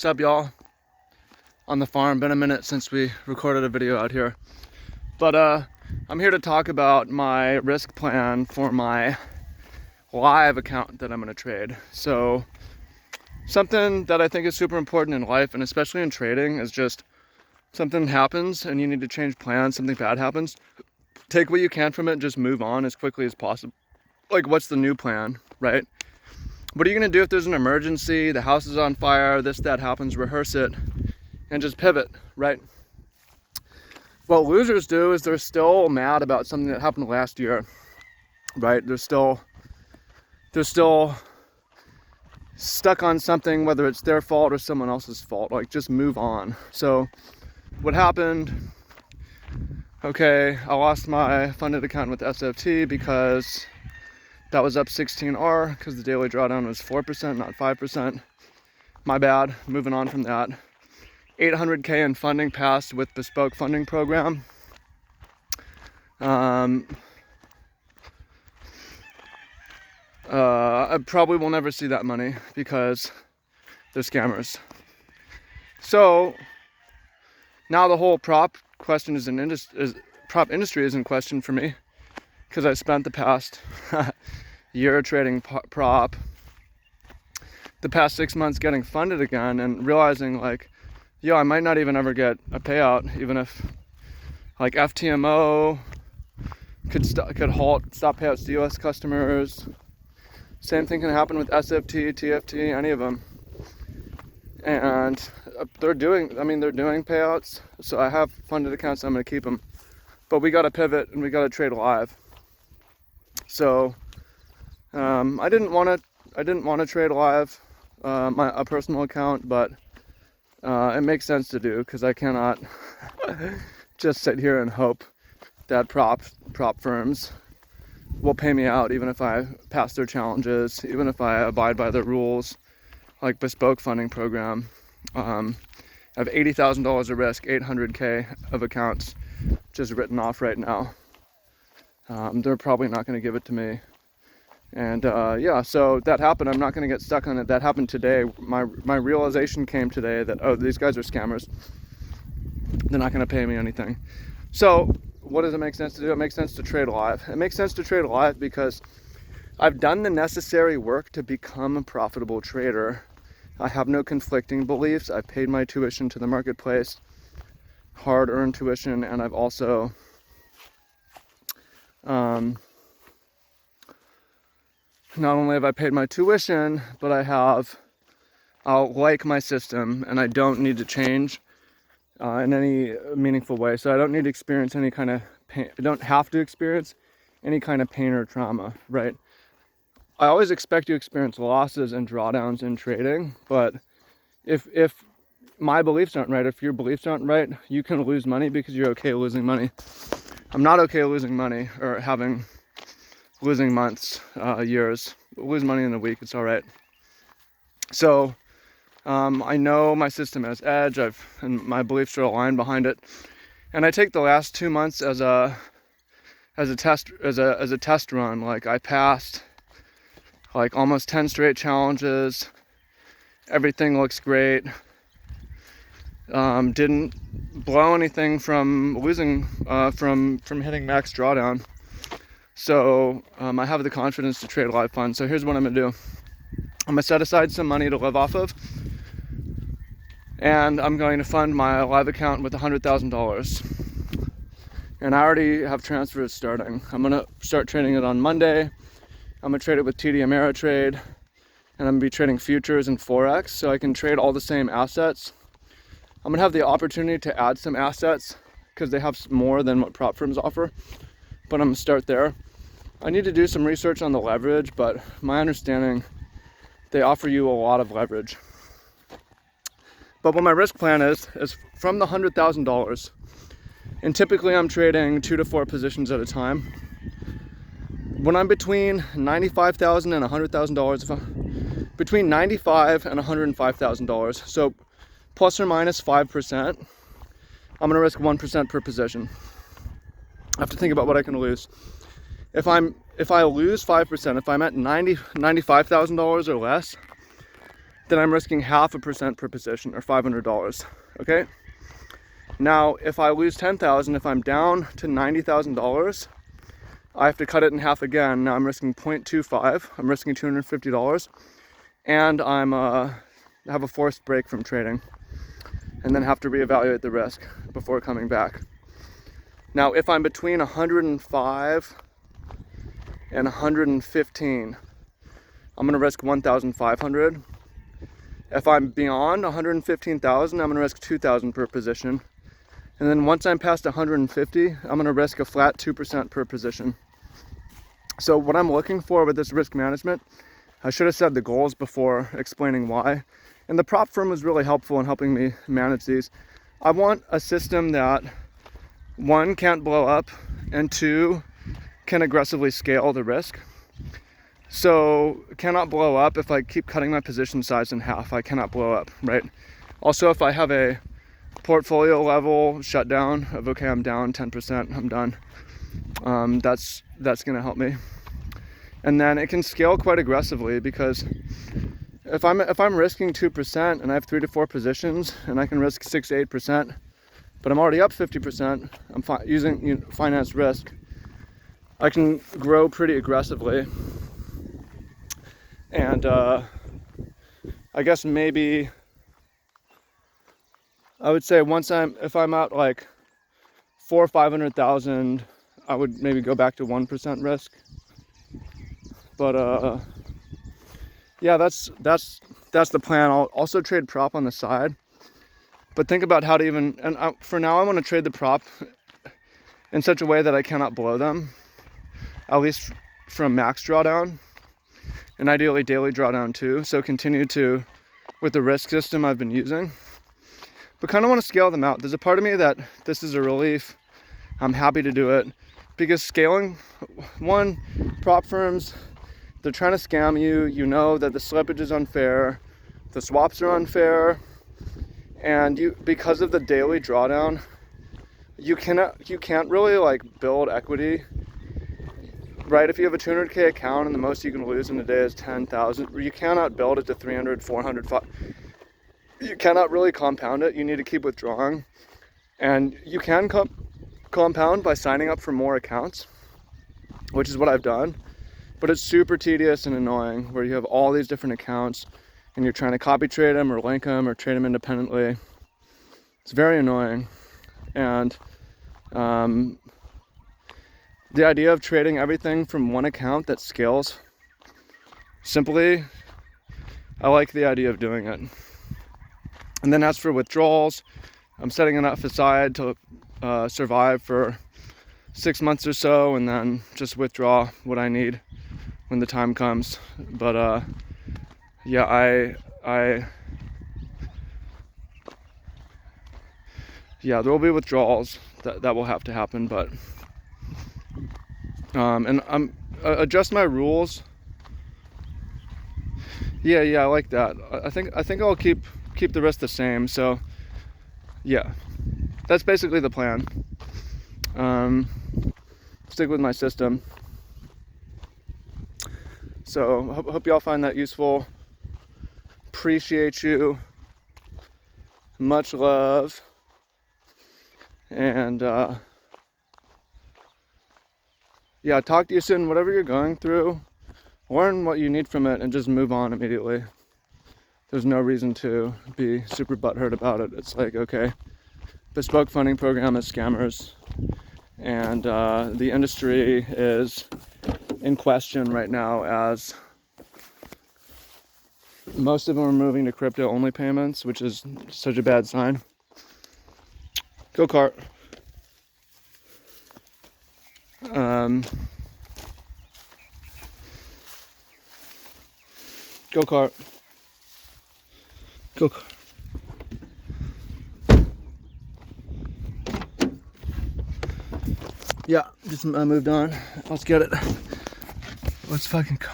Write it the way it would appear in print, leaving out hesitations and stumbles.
What's up, y'all? On the farm. Been a minute since we recorded a video out here. But I'm here to talk about my risk plan for my live account that I'm going to trade. So something that I think is super important in life, and especially in trading, is just something happens and you need to change plans, something bad happens. Take what you can from it and just move on as quickly as possible. Like, what's the new plan, right? What are you going to do if there's an emergency, the house is on fire, this, that happens, rehearse it, and just pivot, right? What losers do is they're still mad about something that happened last year, right? They're still stuck on something, whether it's their fault or someone else's fault. Like, just move on. So what happened? Okay, I lost my funded account with SFT because that was up 16R because the daily drawdown was 4%, not 5%. My bad, moving on from that. 800K in funding passed with bespoke funding program. I probably will never see that money because they're scammers. So now the whole prop question prop industry is in question for me because I spent the past year trading prop, the past 6 months getting funded again, and realizing like, yo, I might not even ever get a payout, even if like FTMO could stop payouts to US customers. Same thing can happen with SFT, TFT, any of them. And they're doing payouts. So I have funded accounts, I'm gonna keep them. But we gotta pivot and we gotta trade live. So I didn't want to trade live a personal account, but it makes sense to do because I cannot just sit here and hope that prop firms will pay me out even if I pass their challenges, even if I abide by their rules, like bespoke funding program. I have $80,000 of risk, 800K of accounts just written off right now. They're probably not going to give it to me. And yeah, so that happened. I'm not going to get stuck on it. That happened today. My realization came today that, oh, these guys are scammers. They're not going to pay me anything. So what does it make sense to do? It makes sense to trade live. It makes sense to trade live because I've done the necessary work to become a profitable trader. I have no conflicting beliefs. I've paid my tuition to the marketplace, hard-earned tuition, and I've also not only have I paid my tuition, but I'll like my system, and I don't need to change in any meaningful way. So I don't need to experience any kind of pain. I don't have to experience any kind of pain or trauma, right? I always expect to experience losses and drawdowns in trading, but if my beliefs aren't right, if your beliefs aren't right, you can lose money because you're okay losing money. I'm not okay losing money or losing months, years. Lose money in a week, it's all right. So I know my system has edge, and my beliefs are aligned behind it. And I take the last 2 months as a test run. Like, I passed like almost 10 straight challenges. Everything looks great. Didn't blow anything from losing from hitting max drawdown. So I have the confidence to trade live funds. So here's what I'm gonna do. I'm gonna set aside some money to live off of, and I'm going to fund my live account with $100,000. And I already have transfers starting. I'm gonna start trading it on Monday. I'm gonna trade it with TD Ameritrade, and I'm gonna be trading futures and Forex, so I can trade all the same assets. I'm gonna have the opportunity to add some assets because they have more than what prop firms offer, but I'm gonna start there. I need to do some research on the leverage, but my understanding, they offer you a lot of leverage. But what my risk plan is from the $100,000, and typically I'm trading 2 to 4 positions at a time. When I'm between $95,000 and $100,000, between $95,000 and $105,000, so plus or minus 5%, I'm gonna risk 1% per position. I have to think about what I can lose. If I lose 5%, if I'm at $95,000 or less, then I'm risking 0.5% per position, or $500, okay? Now, if I lose 10,000, if I'm down to $90,000, I have to cut it in half again. Now I'm risking 0.25, I'm risking $250, and I'm have a forced break from trading, and then have to reevaluate the risk before coming back. Now, if I'm between 105 and 115, I'm gonna risk 1,500. If I'm beyond 115,000, I'm gonna risk 2,000 per position. And then once I'm past 150, I'm gonna risk a flat 2% per position. So what I'm looking for with this risk management, I should have said the goals before explaining why. And the prop firm was really helpful in helping me manage these. I want a system that, one, can't blow up, and two, can aggressively scale the risk. So cannot blow up. If I keep cutting my position size in half, I cannot blow up, right? Also, if I have a portfolio level shutdown of, okay, I'm down 10%, I'm done, that's gonna help me. And then it can scale quite aggressively, because if I'm risking 2% and I have 3 to 4 positions and I can risk 6 to 8%, but I'm already up 50%, I'm using finance risk, I can grow pretty aggressively. And I guess maybe I would say if I'm at like 400,000 or 500,000, I would maybe go back to 1% risk. But yeah, that's the plan. I'll also trade prop on the side, but think about how to for now I want to trade the prop in such a way that I cannot blow them, at least from max drawdown, and ideally daily drawdown too. So continue with the risk system I've been using, but kind of want to scale them out. There's a part of me that this is a relief. I'm happy to do it, because scaling, one, prop firms, they're trying to scam you. You know that the slippage is unfair, the swaps are unfair, and because of the daily drawdown, you can't really like build equity. Right, if you have a 200K account and the most you can lose in a day is 10,000, you cannot build it to 300, 400, 500. You cannot really compound it. You need to keep withdrawing. And you can compound by signing up for more accounts, which is what I've done. But it's super tedious and annoying, where you have all these different accounts and you're trying to copy trade them or link them or trade them independently. It's very annoying. And the idea of trading everything from one account that scales simply, I like the idea of doing it. And then as for withdrawals, I'm setting enough aside to survive for 6 months or so, and then just withdraw what I need when the time comes. But yeah, yeah, there will be withdrawals that will have to happen, but and I'm adjust my rules. Yeah, I like that. I think I'll keep the rest the same. So yeah, that's basically the plan. Stick with my system. So hope y'all find that useful. Appreciate you. Much love. And yeah, talk to you soon. Whatever you're going through, learn what you need from it and just move on immediately. There's no reason to be super butthurt about it. It's like, okay, bespoke funding program is scammers, and the industry is in question right now, as most of them are moving to crypto only payments, which is such a bad sign. Go cart. Go kart. Go kart. Yeah, just moved on. Let's get it. Let's fucking go.